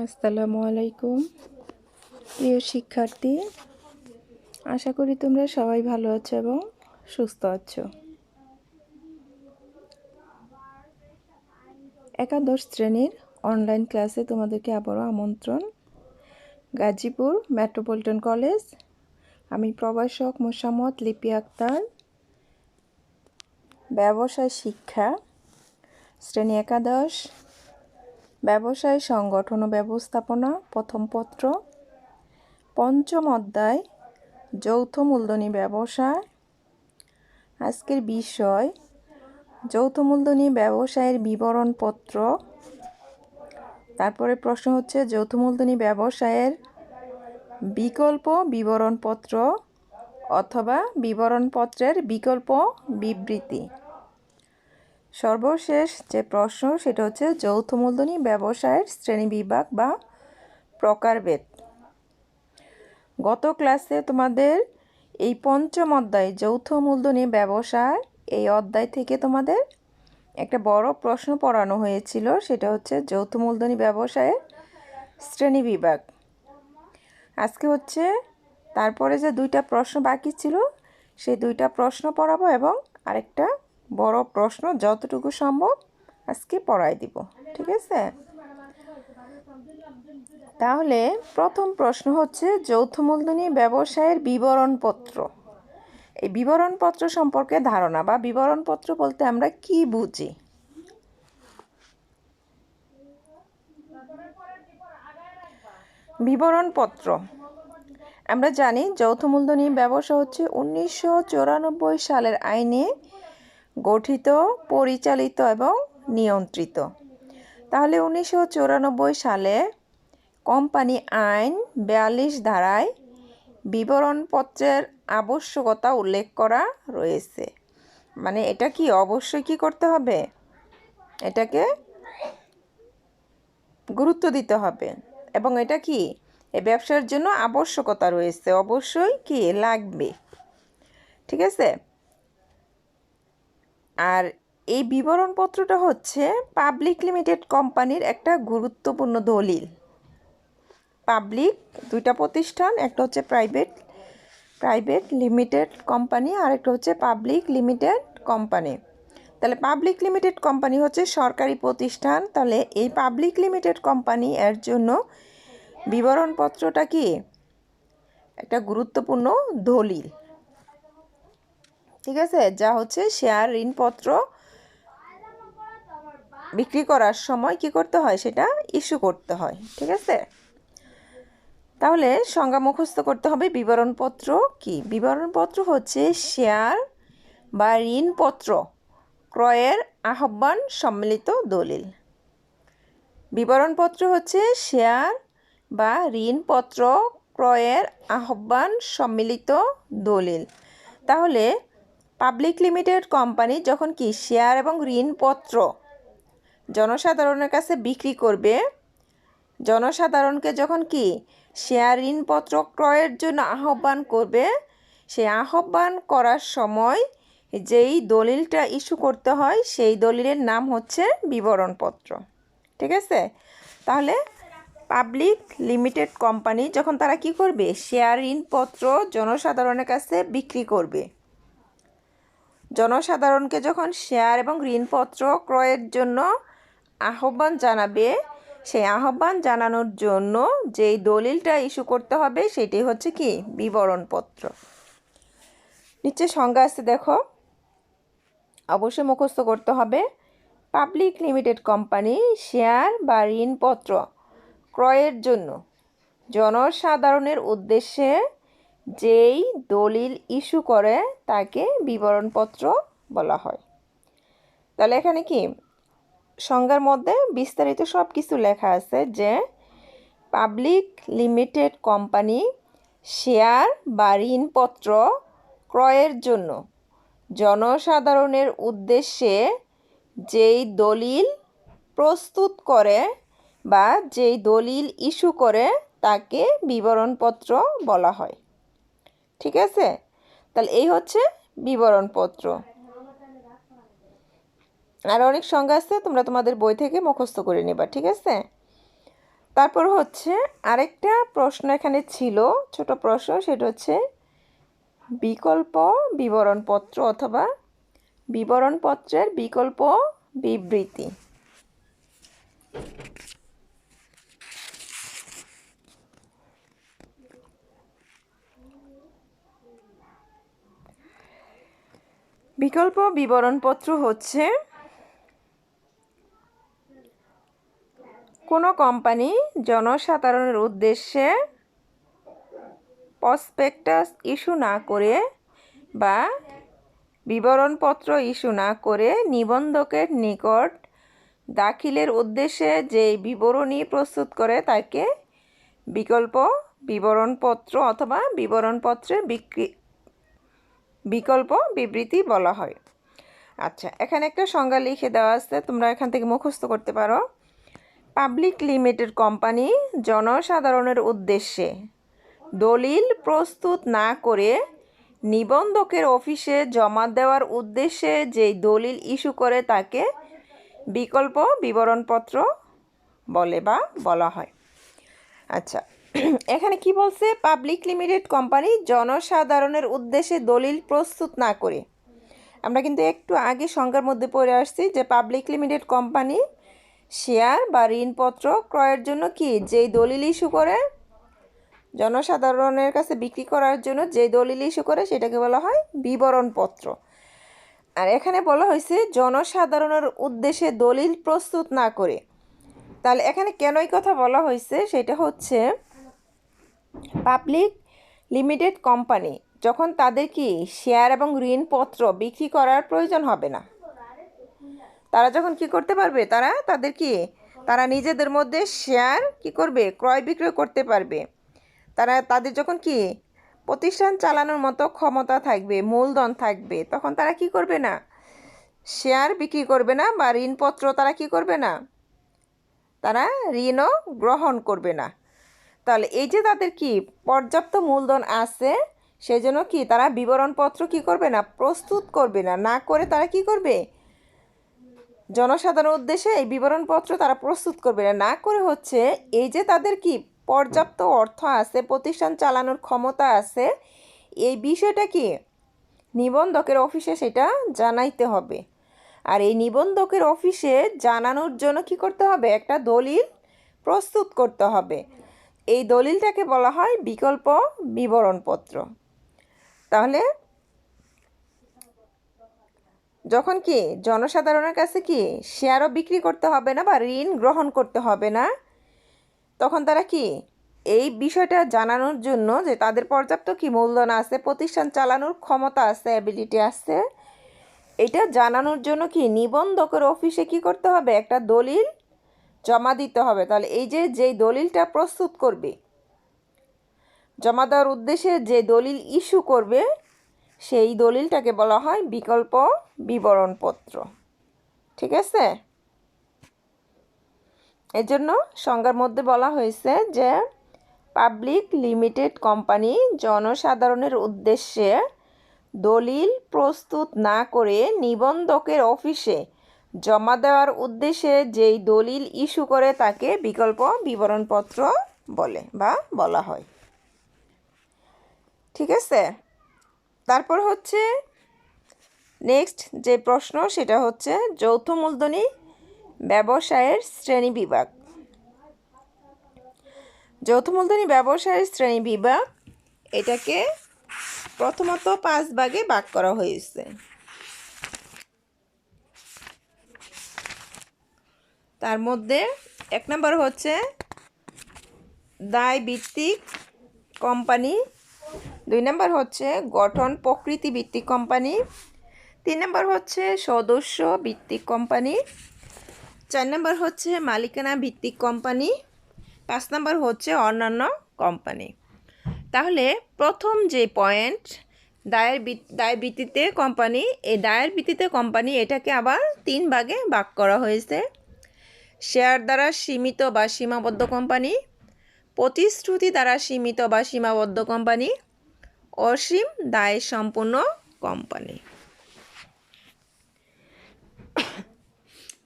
আসসালামু আলাইকুম প্রিয় শিক্ষার্থী, আশা করি তোমরা সবাই ভালো আছো এবং সুস্থ আছো। একাদশ শ্রেণীর অনলাইন ক্লাসে তোমাদেরকে আবারও আমন্ত্রণ। গাজীপুর মেট্রোপলিটন কলেজ, আমি প্রভাষক মোসাম্মদ লিপি আক্তার। ব্যবসায় শিক্ষা, শ্রেণী একাদশ, ব্যবসায় সংগঠন ও ব্যবস্থাপনা, প্রথম পত্র, পঞ্চম অধ্যায়, যৌথ মূলধনী ব্যবসায়। আজকের বিষয় যৌথ মূলধনী ব্যবসায়ের বিবরণপত্র। তারপরে প্রশ্ন হচ্ছে যৌথ মূলধনী ব্যবসায়ের বিকল্প বিবরণপত্র অথবা বিবরণপত্রের বিকল্প বিবৃতি। সর্বশেষ যে প্রশ্ন সেটা হচ্ছে যৌথ মূলধনী ব্যবসায়ের শ্রেণীবিভাগ বা প্রকারভেদ। গত ক্লাসে তোমাদের এই পঞ্চম অধ্যায় যৌথ মূলধনী ব্যবসায়, এই অধ্যায় থেকে তোমাদের একটা বড় প্রশ্ন পড়ানো হয়েছিল, সেটা হচ্ছে যৌথ মূলধনী ব্যবসায়ের শ্রেণীবিভাগ। আজকে হচ্ছে তারপরে যে দুইটা প্রশ্ন বাকি ছিল সেই দুইটা প্রশ্ন পড়াবো এবং আরেকটা বড় প্রশ্ন যতটুকু সম্ভব আজকে পড়াই দিব, ঠিক আছে? তাহলে প্রথম প্রশ্ন হচ্ছে যৌথ মূলধনী ব্যবসায়ের বিবরণপত্র। এই বিবরণপত্র সম্পর্কে ধারণা বা বিবরণপত্র বলতে আমরা কি বুঝি? বিবরণপত্র আমরা জানি যৌথ মূলধনী ব্যবসা হচ্ছে 1994 সালের আইনে গঠিত, পরিচালিত এবং নিয়ন্ত্রিত। তাহলে 1994 সালে কোম্পানি আইন 42 ধারায় বিবরণপত্রের আবশ্যকতা উল্লেখ করা রয়েছে। মানে এটা কি অবশ্যই কি করতে হবে, এটাকে গুরুত্ব দিতে হবে এবং এটা কি এই ব্যবসার জন্য আবশ্যকতা রয়েছে, অবশ্যই কি লাগবে, ঠিক আছে? আর এই বিবরণপত্রটা হচ্ছে পাবলিক লিমিটেড কোম্পানির একটা গুরুত্বপূর্ণ দলিল। পাবলিক দুইটা প্রতিষ্ঠান, একটা হচ্ছে প্রাইভেট লিমিটেড কোম্পানি আর একটা হচ্ছে পাবলিক লিমিটেড কোম্পানি। তাহলে পাবলিক লিমিটেড কোম্পানি হচ্ছে সরকারি প্রতিষ্ঠান, তাহলে এই পাবলিক লিমিটেড কোম্পানি এর জন্য বিবরণপত্রটা কি একটা গুরুত্বপূর্ণ দলিল, ঠিক আছে? যা হচ্ছে শেয়ার ঋণপত্র বিক্রি করার সময় কি করতে হয়, সেটা ইস্যু করতে হয়, ঠিক আছে? তাহলে সংজ্ঞা মুখস্থ করতে হবে। বিবরণপত্র কি? বিবরণপত্র হচ্ছে শেয়ার বা ঋণপত্র ক্রয়ের আহ্বান সম্মিলিত দলিল। বিবরণপত্র হচ্ছে শেয়ার বা ঋণপত্র ক্রয়ের আহ্বান সম্মিলিত দলিল। তাহলে পাবলিক লিমিটেড কোম্পানি যখন কি শেয়ার এবং ঋণপত্র জনসাধারণের কাছে বিক্রি করবে, জনসাধারণকে যখন কি শেয়ার ঋণপত্র ক্রয়ের জন্য আহ্বান করবে, সেই আহ্বান করার সময় যেই দলিলটা ইস্যু করতে হয় সেই দলিলের নাম হচ্ছে বিবরণপত্র, ঠিক আছে? তাহলে পাবলিক লিমিটেড কোম্পানি যখন তারা কি করবে, শেয়ার ঋণপত্র জনসাধারণের কাছে বিক্রি করবে, জনসাধারণকে যখন শেয়ার এবং ঋণপত্র ক্রয়ের জন্য আহ্বান জানাবে, সেই আহ্বান জানানোর জন্য যেই দলিলটা ইস্যু করতে হবে সেটাই হচ্ছে কি বিবরণপত্র। নিচে সংজ্ঞা আছে, দেখো, অবশ্যই মুখস্থ করতে হবে। পাবলিক লিমিটেড কোম্পানি শেয়ার বা ঋণপত্র ক্রয়ের জন্য জনসাধারণের উদ্দেশ্যে যেই দলিল ইস্যু করে তাকে বিবরণপত্র বলা হয়। তাহলে এখানে কি সংজ্ঞার মধ্যে বিস্তারিত সব কিছু লেখা আছে যে পাবলিক লিমিটেড কোম্পানি শেয়ার বা ঋণপত্র ক্রয়ের জন্য জনসাধারণের উদ্দেশ্যে যেই দলিল প্রস্তুত করে বা যেই দলিল ইস্যু করে তাকে বিবরণপত্র বলা হয়, ঠিক আছে? তাহলে এই হচ্ছে বিবরণপত্র। আর অনেক সংজ্ঞা আছে, তোমরা তোমাদের বই থেকে মুখস্থ করে নেবা, ঠিক আছে? তারপর হচ্ছে আরেকটা প্রশ্ন এখানে ছিল, ছোট প্রশ্ন, সেটা হচ্ছে বিকল্প বিবরণপত্র অথবা বিবরণপত্রের বিকল্প বিবৃতি। বিকল্প বিবরণপত্র হচ্ছে কোনো কোম্পানি জনসাধারণের উদ্দেশ্যে প্রসপেক্টাস ইস্যু না করে বা বিবরণপত্র ইস্যু না করে নিবন্ধকের নিকট দাখিলের উদ্দেশ্যে যেই বিবরণী প্রস্তুত করে তাকে বিকল্প বিবরণপত্র অথবা বিবরণপত্রের বিকল্প বিবৃতি বলা হয়। আচ্ছা, এখানে একটা সংজ্ঞা লিখে দেওয়া আছে, তোমরা এখান থেকে মুখস্থ করতে পারো। পাবলিক লিমিটেড কোম্পানি জনসাধারণের উদ্দেশ্যে দলিল প্রস্তুত না করে নিবন্ধকের অফিসে জমা দেওয়ার উদ্দেশ্যে যেই দলিল ইস্যু করে তাকে বিকল্প বিবরণপত্র বলে বা বলা হয়। আচ্ছা, এখানে কি বলছে? পাবলিক লিমিটেড কোম্পানি জনসাধারণের উদ্দেশ্যে দলিল প্রস্তুত না করে। আমরা কিন্তু একটু আগে সংজ্ঞার মধ্যে পড়ে আসছি যে পাবলিক লিমিটেড কোম্পানি শেয়ার বা ঋণপত্র ক্রয়ের জন্য কি যেই দলিল ইস্যু করে, জনসাধারণের কাছে বিক্রি করার জন্য যে দলিল ইস্যু করে সেটাকে বলা হয় বিবরণপত্র। আর এখানে বলা হয়েছে জনসাধারণের উদ্দেশ্যে দলিল প্রস্তুত না করে। তাহলে এখানে কেন এই কথা বলা হয়েছে সেটা হচ্ছে পাবলিক লিমিটেড কোম্পানি যখন তাদের কি শেয়ার এবং ঋণপত্র বিক্রি করার প্রয়োজন হবে না, তারা যখন কি করতে পারবে, তারা নিজেদের মধ্যে শেয়ার কি করবে, ক্রয় বিক্রয় করতে পারবে। তাদের যখন কি প্রতিষ্ঠান চালানোর মতো ক্ষমতা থাকবে, মূলধন থাকবে, তখন তারা কি করবে না, শেয়ার বিক্রি করবে না বা ঋণপত্র তারা কি করবে না, তারা ঋণও গ্রহণ করবে না। তাহলে এই যে তাদের কি পর্যাপ্ত মূলধন আছে, সেজন্য কি তারা বিবরণপত্র কি করবে না, প্রস্তুত করবে না, না করে তারা কি করবে, জনসাধারণ উদ্দেশ্যে এই বিবরণপত্র তারা প্রস্তুত করবে না, না করে হচ্ছে এই যে তাদের কি পর্যাপ্ত অর্থ আছে, প্রতিষ্ঠান চালানোর ক্ষমতা আছে, এই বিষয়টা কি নিবন্ধকের অফিসে সেটা জানাইতে হবে। আর এই নিবন্ধকের অফিসে জানানোর জন্য কি করতে হবে, একটা দলিল প্রস্তুত করতে হবে। এই দলিলটাকে বলা হয় বিকল্প বিবরণপত্র। তাহলে যখন কি জনসাধারণের কাছে কি শেয়ারও বিক্রি করতে হবে না বা ঋণ গ্রহণ করতে হবে না, তখন তারা কি এই বিষয়টা জানানোর জন্য যে তাদের পর্যাপ্ত কি মূলধন আছে, প্রতিষ্ঠান চালানোর ক্ষমতা আছে, অ্যাবিলিটি আছে, এটা জানানোর জন্য কি নিবন্ধকের অফিসে কি করতে হবে, একটা দলিল জমা দিতে হবে। তাহলে এই যে যেই দলিলটা প্রস্তুত করবে, জমা দেওয়ার উদ্দেশ্যে যে দলিল ইস্যু করবে, সেই দলিলটাকে বলা হয় বিকল্প বিবরণপত্র। ঠিক আছে? এজন্য সংজ্ঞার মধ্যে বলা হয়েছে যে পাবলিক লিমিটেড কোম্পানি জনসাধারণের উদ্দেশ্যে দলিল প্রস্তুত না করে নিবন্ধকের অফিসে জমা দেওয়ার উদ্দেশ্যে যেই দলিল ইস্যু করে তাকে বিকল্প বিবরণপত্র বলে বা বলা হয়। ঠিক আছে? তারপর হচ্ছে নেক্সট যে প্রশ্ন সেটা হচ্ছে যৌথ মূলধনী ব্যবসায়ের শ্রেণীবিভাগ। যৌথ মূলধনী ব্যবসায়ের শ্রেণীবিভাগ এটাকে প্রথমত 5 ভাগে ভাগ করা হয়েছে। তার মধ্যে 1 নম্বর হচ্ছে দায়ভিত্তিক কোম্পানি, 2 নম্বর হচ্ছে গঠন প্রকৃতি ভিত্তিক কোম্পানি, 3 নম্বর হচ্ছে সদস্য ভিত্তিক কোম্পানি, 4 নম্বর হচ্ছে মালিকানা ভিত্তিক কোম্পানি, 5 নম্বর হচ্ছে অন্যান্য কোম্পানি। তাহলে প্রথম যে পয়েন্ট দায়ের ভিত্তিতে কোম্পানি, এই দায়ের ভিত্তিতে কোম্পানি এটাকে আবার 3 ভাগে ভাগ করা হয়েছে। শেয়ার দ্বারা সীমিত বা সীমাবদ্ধ কোম্পানি, প্রতিশ্রুতি দ্বারা সীমিত বা সীমাবদ্ধ কোম্পানি, অসীম দায় সম্পন্ন কোম্পানি।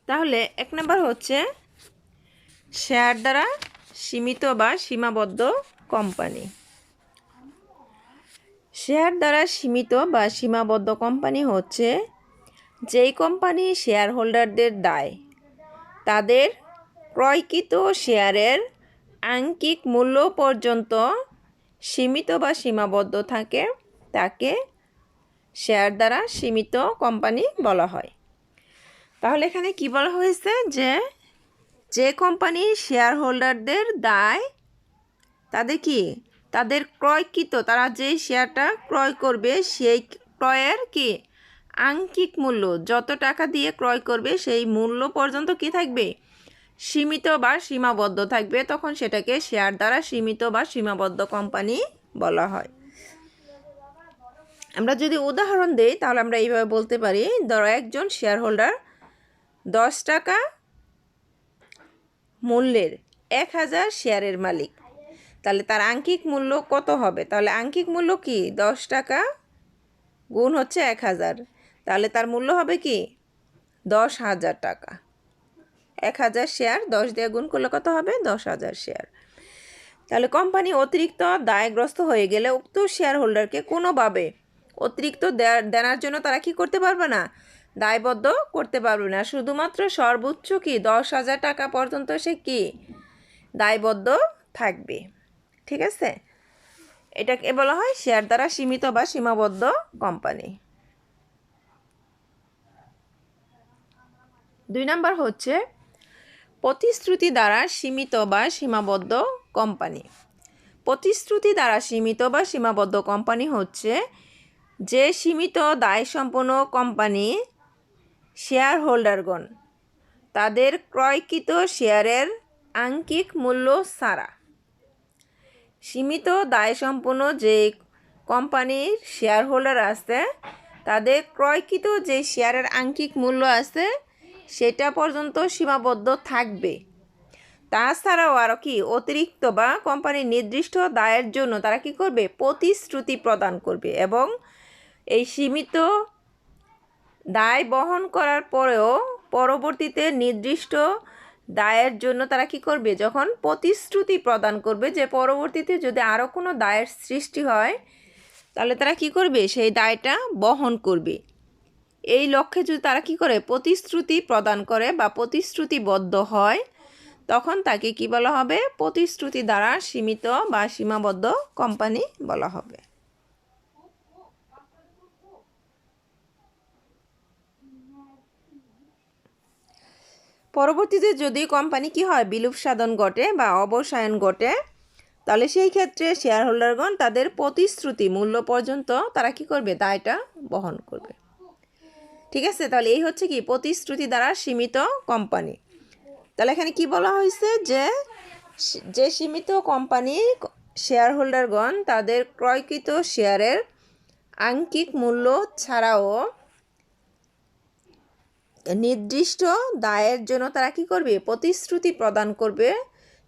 তাহলে 1 নম্বর হচ্ছে শেয়ার দ্বারা সীমিত বা সীমাবদ্ধ কোম্পানি। শেয়ার দ্বারা সীমিত বা সীমাবদ্ধ কোম্পানি হচ্ছে যেই কোম্পানি শেয়ার হোল্ডারদের দায় তাদের ক্রয়কৃত শেয়ারের আংশিক মূল্য পর্যন্ত সীমিত বা সীমাবদ্ধ থাকে, তাকে শেয়ার দ্বারা সীমিত কোম্পানি বলা হয়। তাহলে এখানে কি বলা হয়েছে যে কোম্পানি শেয়ার হোল্ডারদের দায় তাদের ক্রয়কৃত, তারা যে শেয়ারটা ক্রয় করবে সেই ক্রয়ের আংশিক মূল্য, যত টাকা দিয়ে ক্রয় করবে সেই মূল্য পর্যন্ত থাকবে, সীমিত বা সীমাবদ্ধ থাকবে, তখন সেটাকে শেয়ার দ্বারা সীমিত বা সীমাবদ্ধ কোম্পানি বলা হয়। আমরা যদি উদাহরণ দিই তাহলে আমরা এইভাবে বলতে পারি, ধরো একজন শেয়ার হোল্ডার 10 টাকা মূল্যের 1000 শেয়ারের মালিক, তাহলে তার আংশিক মূল্য কত হবে? তাহলে আংশিক মূল্য 10 টাকা গুণ হচ্ছে 1000, তাহলে তার মূল্য হবে 10,000 টাকা। 1000 শেয়ার 10 দিয়ে গুণ করলে কত হবে? 10,000 শেয়ার। তাহলে কোম্পানি অতিরিক্ত দায়গ্রস্ত হয়ে গেলে উক্ত শেয়ার হোল্ডারকে কোনোভাবে অতিরিক্ত দেনার জন্য তারা করতে পারবে না, দায়বদ্ধ করতে পারবে না, শুধুমাত্র সর্বোচ্চ 10,000 টাকা পর্যন্ত সে দায়বদ্ধ থাকবে। ঠিক আছে, এটাকে বলা হয় শেয়ার দ্বারা সীমিত বা সীমাবদ্ধ কোম্পানি। 2 নম্বর হচ্ছে প্রতিশ্রুতি দ্বারা সীমিত বা সীমাবদ্ধ কোম্পানি। প্রতিশ্রুতি দ্বারা সীমিত বা সীমাবদ্ধ কোম্পানি হচ্ছে যে সীমিত দায়সম্পন্ন কোম্পানি শেয়ার হোল্ডারগণ তাদের ক্রয়কৃত শেয়ারের আংশিক মূল্য ছাড়া, সীমিত দায়সম্পন্ন যে কোম্পানির শেয়ার হোল্ডার আছে তাদের ক্রয়কৃত যে শেয়ারের আংশিক মূল্য আছে সেটা পর্যন্ত সীমাবদ্ধ থাকবে। তাছাড়াও আরও অতিরিক্ত বা কোম্পানির নির্দিষ্ট দায়ের জন্য তারা করবে? প্রতিশ্রুতি প্রদান করবে, এবং এই সীমিত দায় বহন করার পরেও পরবর্তীতে নির্দিষ্ট দায়ের জন্য তারা করবে? যখন প্রতিশ্রুতি প্রদান করবে যে পরবর্তীতে যদি আরও কোনো দায়ের সৃষ্টি হয় তাহলে তারা করবে? সেই দায়টা বহন করবে। এই লক্ষ্যে যদি তারা করে? প্রতিশ্রুতি প্রদান করে বা প্রতিশ্রুতিবদ্ধ হয়, তখন তাকে বলা হবে? প্রতিশ্রুতি দ্বারা সীমিত বা সীমাবদ্ধ কোম্পানি বলা হবে। পরবর্তীতে যদি কোম্পানি হয় বিলুপ সাধন ঘটে বা অবসায়ন ঘটে, তাহলে সেই ক্ষেত্রে শেয়ার হোল্ডারগণ তাদের প্রতিশ্রুতি মূল্য পর্যন্ত তারা করবে? দায়টা বহন করবে। ঠিক আছে, তাহলে এই হচ্ছে প্রতিশ্রুতি দ্বারা সীমিত কোম্পানি। তাহলে এখানে বলা হয়েছে যে সীমিত কোম্পানি শেয়ার হোল্ডারগণ তাদের ক্রয়কৃত শেয়ারের আংশিক মূল্য ছাড়াও নির্দিষ্ট দায়ের জন্য তারা করবে? প্রতিশ্রুতি প্রদান করবে,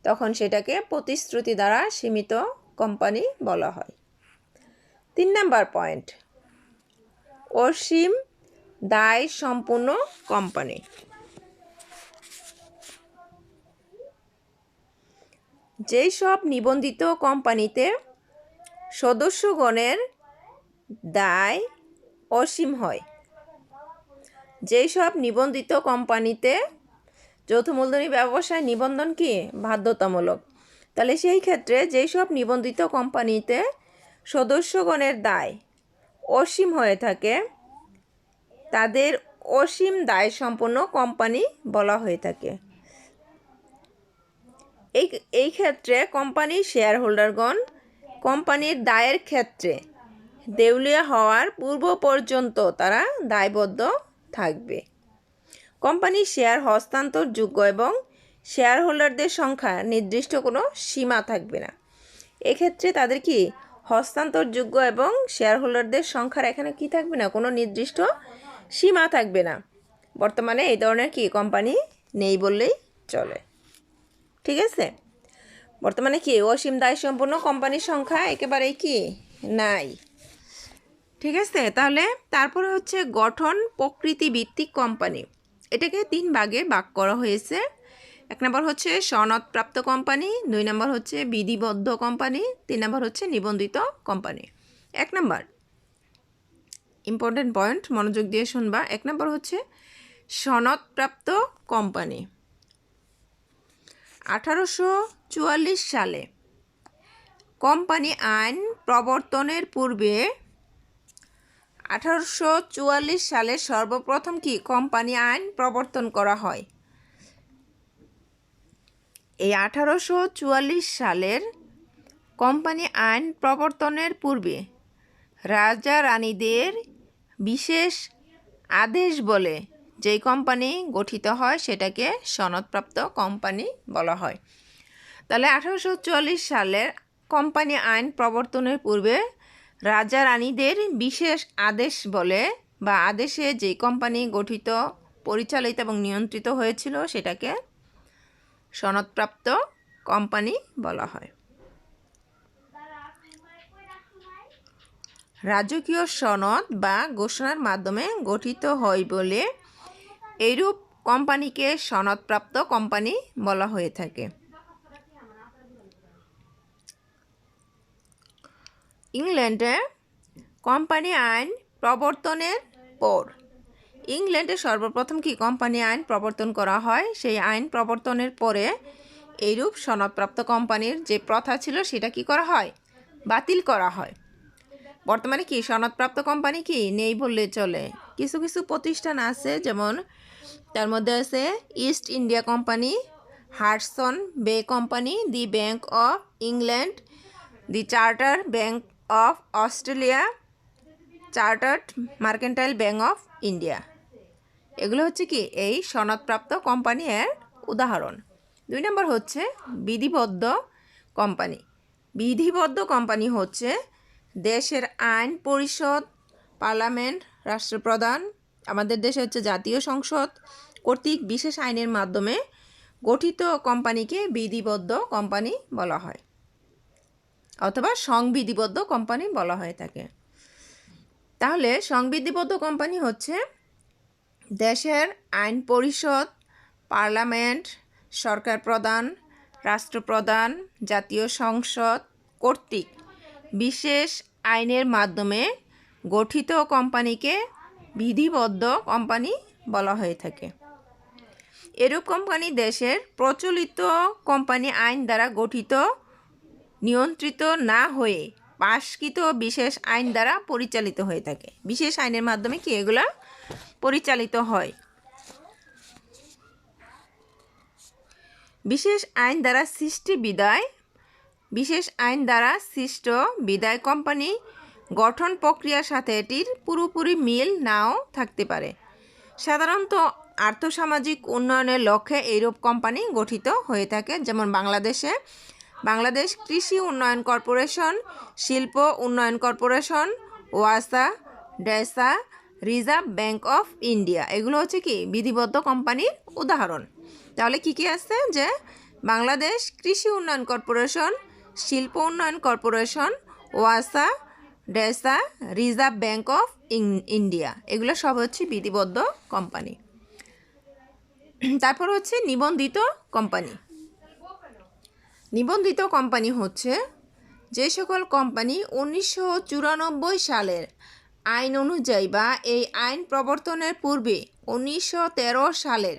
তখন সেটাকে প্রতিশ্রুতি দ্বারা সীমিত কোম্পানি বলা হয়। 3 নম্বর পয়েন্ট, অসীম দায় সম্পূর্ণ কোম্পানি। যেই সব নিবন্ধিত কোম্পানিতে সদস্যগণের দায় অসীম হয়, যেই সব নিবন্ধিত কোম্পানিতে যৌথ মূলধনী ব্যবসায় নিবন্ধন বাধ্যতামূলক, তাহলে সেই ক্ষেত্রে যেই সব নিবন্ধিত কোম্পানিতে সদস্যগণের দায় অসীম হয়ে থাকে তাদের অসীম দায় সম্পন্ন কোম্পানি বলা হয়ে থাকে। এই ক্ষেত্রে কোম্পানির শেয়ার হোল্ডারগণ কোম্পানির দায়ের ক্ষেত্রে দেউলিয়া হওয়ার পূর্ব পর্যন্ত তারা দায়বদ্ধ থাকবে। কোম্পানির শেয়ার হস্তান্তরযোগ্য এবং শেয়ার হোল্ডারদের সংখ্যা নির্দিষ্ট কোনো সীমা থাকবে না। এক্ষেত্রে তাদের হস্তান্তরযোগ্য এবং শেয়ার হোল্ডারদের সংখ্যার এখানে থাকবে না, কোনো নির্দিষ্ট সীমা থাকবে না। বর্তমানে এই ধরনের কোম্পানি নেই বললেই চলে। ঠিক আছে, বর্তমানে অসীম দায় সম্পন্ন কোম্পানির সংখ্যা একেবারেই নাই। ঠিক আছে, তাহলে তারপরে হচ্ছে গঠন প্রকৃতি ভিত্তিক কোম্পানি। এটাকে 3 ভাগে ভাগ করা হয়েছে। এক নম্বর হচ্ছে সনদপ্রাপ্ত কোম্পানি, 2 নম্বর হচ্ছে বিধিবদ্ধ কোম্পানি, 3 নম্বর হচ্ছে নিবন্ধিত কোম্পানি। 1 নম্বর ইম্পর্টেন্ট পয়েন্ট, মনোযোগ দিয়ে শুনবা। 1 নম্বর হচ্ছে সনদপ্রাপ্ত কোম্পানি। 1844 সালে কোম্পানি আইন প্রবর্তনের পূর্বে 1844 সালে সর্বপ্রথম কি কোম্পানি আইন প্রবর্তন করা হয়। এই 1844 সালের কোম্পানি আইন প্রবর্তনের পূর্বে রাজা রানীদের বিশেষ আদেশ বলে যেই কোম্পানি গঠিত হয় সেটাকে সনদপ্রাপ্ত কোম্পানি বলা হয়। তাহলে 1844 সালের কোম্পানি আইন প্রবর্তনের পূর্বে রাজা রানীদের বিশেষ আদেশ বলে বা আদেশে যে কোম্পানি গঠিত, পরিচালিত এবং নিয়ন্ত্রিত হয়েছিল সেটাকে সনদপ্রাপ্ত কোম্পানি বলা হয়। রাজকীয় সনদ বা ঘোষণার মাধ্যমে গঠিত হয় বলে এইরূপ কোম্পানিকে সনদপ্রাপ্ত কোম্পানি বলা হয়ে থাকে। ইংল্যান্ডে কোম্পানি আইন প্রবর্তনের পর ইংল্যান্ডে সর্বপ্রথম কি কোম্পানি আইন প্রবর্তন করা হয়। সেই আইন প্রবর্তনের পরে এইরূপ সনদপ্রাপ্ত কোম্পানির যে প্রথা ছিল সেটা কি করা হয়, বাতিল করা হয়। বর্তমানে কি সনদপ্রাপ্ত কোম্পানি কি নেই বললে চলে। কিছু কিছু প্রতিষ্ঠান আছে, যেমন তার মধ্যে আছে ইস্ট ইন্ডিয়া কোম্পানি, হাডসন বে company, the bank of England, the charter bank of Australia, chartered mercantile bank of India. এগুলো হচ্ছে কি এই সনদপ্রাপ্ত কোম্পানি এর উদাহরণ। 2 নম্বর হচ্ছে বিধিবদ্ধ কোম্পানি। বিধিবদ্ধ কোম্পানি হচ্ছে দেশের আইন পরিষদ, পার্লামেন্ট, রাষ্ট্রপ্রধান, আমাদের দেশে হচ্ছে জাতীয় সংসদ কর্তৃক বিশেষ আইনের মাধ্যমে গঠিত কোম্পানিকে বিধিবদ্ধ কোম্পানি বলা হয় অথবা সংবিধিবদ্ধ কোম্পানি বলা হয়ে থাকে। তাহলে সংবিধিবদ্ধ কোম্পানি হচ্ছে দেশের আইন পরিষদ, পার্লামেন্ট, সরকার প্রধান, রাষ্ট্রপ্রধান, জাতীয় সংসদ কর্তৃক বিশেষ আইনের মাধ্যমে গঠিত কোম্পানিকে বিধিবদ্ধ কোম্পানি বলা হয়ে থাকে। এরূপ কোম্পানি দেশের প্রচলিত কোম্পানি আইন দ্বারা গঠিত, নিয়ন্ত্রিত না হয়ে পাশকৃত বিশেষ আইন দ্বারা পরিচালিত হয়ে থাকে। বিশেষ আইনের মাধ্যমে কি এগুলা পরিচালিত হয়। বিশেষ আইন দ্বারা সৃষ্ট বিদায় কোম্পানি গঠন প্রক্রিয়ার সাথে এটির পুরোপুরি মিল নাও থাকতে পারে। সাধারণত আর্থসামাজিক উন্নয়নের লক্ষ্যে এইরূপ কোম্পানি গঠিত হয়ে থাকে। যেমন বাংলাদেশ কৃষি উন্নয়ন কর্পোরেশন, শিল্প উন্নয়ন কর্পোরেশন, ওয়াসা, DESA, reserve bank of India. এগুলো হচ্ছে কি বিধিবদ্ধ কোম্পানির উদাহরণ। তাহলে কি আছে যে বাংলাদেশ কৃষি উন্নয়ন কর্পোরেশন, শিল্প উন্নয়ন কর্পোরেশন, ওয়াসা, DESA, reserve bank of India, এগুলো সব হচ্ছে বিধিবদ্ধ কোম্পানি। তারপর হচ্ছে নিবন্ধিত কোম্পানি। নিবন্ধিত কোম্পানি হচ্ছে যে সকল কোম্পানি 1994 সালের আইন অনুযায়ী বা এই আইন প্রবর্তনের পূর্বে 1913 সালের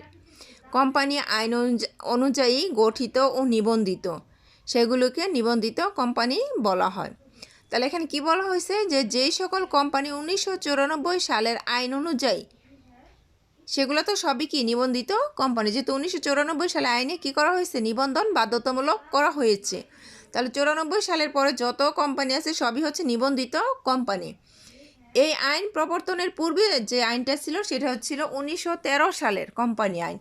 কোম্পানি আইন অনুযায়ী গঠিত ও নিবন্ধিত, সেগুলোকে নিবন্ধিত কোম্পানি বলা হয়। তাহলে এখানে কি বলা হয়েছে যে যেই সকল কোম্পানি 1994 সালের আইন অনুযায়ী, সেগুলো তো সবই কি নিবন্ধিত কোম্পানি, যেহেতু 1994 সালে আইনে কি করা হয়েছে, নিবন্ধন বাধ্যতামূলক করা হয়েছে। তাহলে 94 সালের পরে যত কোম্পানি আছে সবই হচ্ছে নিবন্ধিত কোম্পানি। এই আইন প্রবর্তনের পূর্বে যে আইনটা ছিল সেটা হচ্ছিল 1913 সালের কোম্পানি আইন।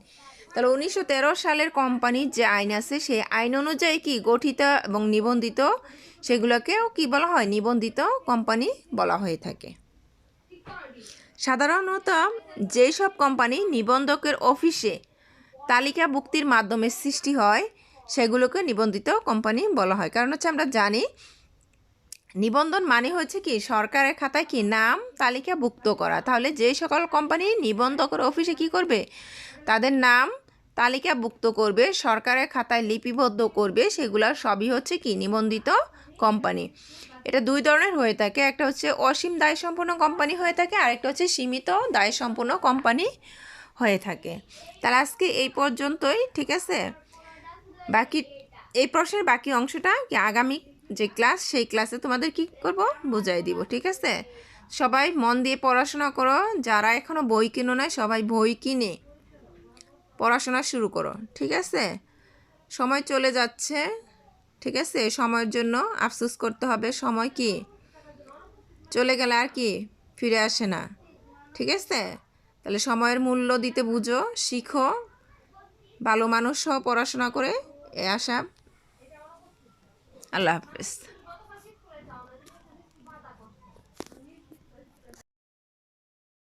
তাহলে 1913 সালের কোম্পানির যে আইন আছে সেই আইন অনুযায়ী কি গঠিত এবং নিবন্ধিত, সেগুলোকেও কি বলা হয়, নিবন্ধিত কোম্পানি বলা হয়ে থাকে। সাধারণত যেই সব কোম্পানি নিবন্ধকের অফিসে তালিকাভুক্তির মাধ্যমে সৃষ্টি হয় সেগুলোকে নিবন্ধিত কোম্পানি বলা হয়। কারণ হচ্ছে আমরা জানি নিবন্ধন মানে হচ্ছে কি সরকারের খাতায় কি নাম তালিকাভুক্ত করা। তাহলে যে সকল কোম্পানি নিবন্ধকের অফিসে কি করবে, তাদের নাম তালিকাভুক্ত করবে, সরকারের খাতায় লিপিবদ্ধ করবে, সেগুলো সবই হচ্ছে কি নিবন্ধিত কোম্পানি। এটা দুই ধরনের হয়ে থাকে, একটা হচ্ছে অসীম দায়সম্পন্ন কোম্পানি হয়ে থাকে, আরেকটা হচ্ছে সীমিত দায়সম্পন্ন কোম্পানি হয়ে থাকে। তাহলে আজকে এই পর্যন্তই, ঠিক আছে। বাকি এই প্রশ্নের বাকি অংশটা কি আগামী যে ক্লাস, সেই ক্লাসে তোমাদের কি করব বুঝাই দিব, ঠিক আছে। সবাই মন দিয়ে পড়াশোনা করো, যারা এখনও বই কিনো না সবাই বই কিনে পড়াশোনা শুরু করো, ঠিক আছে। সময় চলে যাচ্ছে, ঠিক আছে, সময়ের জন্য আফসোস করতে হবে। সময় কি চলে গেলে আর কি ফিরে আসে না, ঠিক আছে। তাহলে সময়ের মূল্য দিতে বুঝো, শিখো, ভালো মানুষ সহ পড়াশোনা করে এ আশা। আল্লাহ হাফেজ।